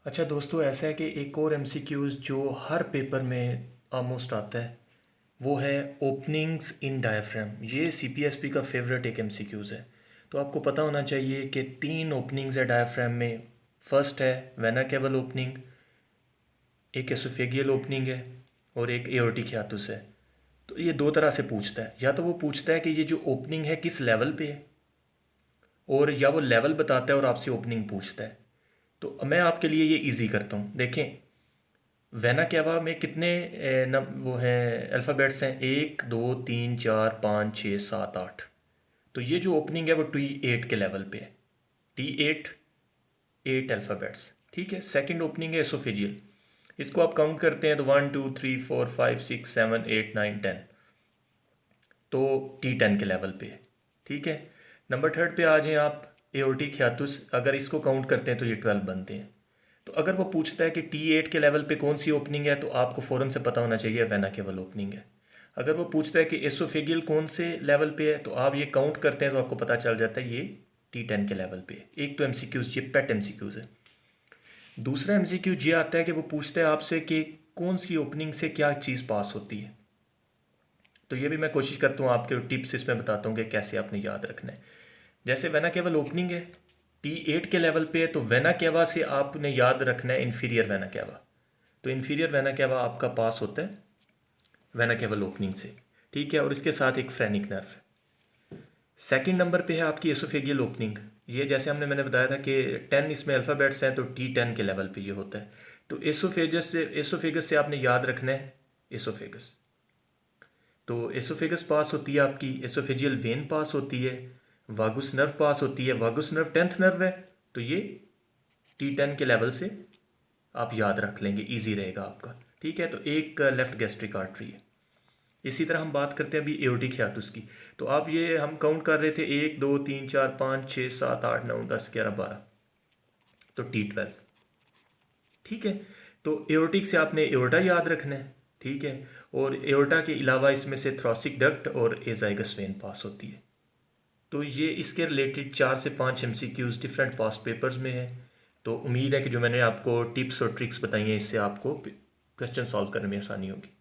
अच्छा दोस्तों, ऐसा है कि एक और एमसीक्यूज़ जो हर पेपर में ऑलमोस्ट आता है वो है ओपनिंग्स इन डायफ्राम। ये सीपीएसपी का फेवरेट एक एमसीक्यूज़ है। तो आपको पता होना चाहिए कि 3 ओपनिंग्स है डायफ्राम में। फर्स्ट है वेना केवल ओपनिंग, एक एसोफेगियल ओपनिंग है और एक एओर्टिक हियातुस है। तो ये दो तरह से पूछता है, या तो वो पूछता है कि ये जो ओपनिंग है किस लेवल पे है, और या वो लेवल बताता है और आपसे ओपनिंग पूछता है। तो मैं आपके लिए ये इजी करता हूँ। देखें, वेना कैवा में कितने वो हैं अल्फ़ाबेट्स हैं, 1 2 3 4 5 6 7 8। तो ये जो ओपनिंग है वो T8 के लेवल पे है। T8 8 अल्फ़ाबेट्स, ठीक है। सेकंड ओपनिंग है एसोफेजियल। इसको आप काउंट करते हैं तो 1 2 3 4 5 6 7 8 9 10। तो T10 के लेवल पे है, ठीक है। नंबर थर्ड पे आ जाएं आप, एओर्टिक हियातुस। अगर इसको काउंट करते हैं तो ये 12 बनते हैं। तो अगर वो पूछता है कि T8 के लेवल पे कौन सी ओपनिंग है, तो आपको फ़ौरन से पता होना चाहिए वेना केवल ओपनिंग है। अगर वो पूछता है कि एसोफेगियल कौन से लेवल पे है, तो आप ये काउंट करते हैं तो आपको पता चल जाता है ये T10 के लेवल पे है। एक तो एमसीक्यूज़, ये पेट एमसीक्यूज़ है। दूसरा एमसीक्यू ये आता है कि वो पूछता है आपसे कि कौन सी ओपनिंग से क्या चीज़ पास होती है। तो ये भी मैं कोशिश करता हूँ, आपके टिप्स इसमें बताता हूँ कि कैसे आपने याद रखना है। जैसे वेना केवल ओपनिंग है, T8 के लेवल पे है, तो वेना केवा से आपने याद रखना है इन्फीरियर वेना केवा। तो इन्फीरियर वेना केवा आपका पास होता है वेना केवल ओपनिंग से, ठीक है। और इसके साथ एक फ्रेनिक नर्व है। सेकंड नंबर पे है आपकी एसोफेगियल ओपनिंग। ये जैसे मैंने बताया था कि 10 इसमें अल्फ़ाबेट्स हैं, तो T10 के लेवल पे ये होता है। तो एसोफेगस से आपने याद रखना है एसोफेगस। तो एसोफेगस पास होती है आपकी, एसोफेजियल वेन पास होती है, वागुस नर्व पास होती है। वागुस नर्व 10th नर्व है, तो ये T10 के लेवल से आप याद रख लेंगे, इजी रहेगा आपका, ठीक है। तो एक लेफ्ट गैस्ट्रिक आर्टरी है। इसी तरह हम बात करते हैं अभी एओर्टिक हियातुस की। तो आप ये हम काउंट कर रहे थे 1 2 3 4 5 6 7 8 9 10 11 12, तो T12, ठीक है। तो एओर्टिक से आपने एओर्टा याद रखना है, ठीक है। और एओर्टा के अलावा इसमें से थ्रोसिक डक्ट और एजाइगस वेन पास होती है। तो ये इसके रिलेटेड 4 से 5 एमसीक्यूज़ डिफरेंट पास्ट पेपर्स में है। तो उम्मीद है कि जो मैंने आपको टिप्स और ट्रिक्स बताई हैं, इससे आपको क्वेश्चन सॉल्व करने में आसानी होगी।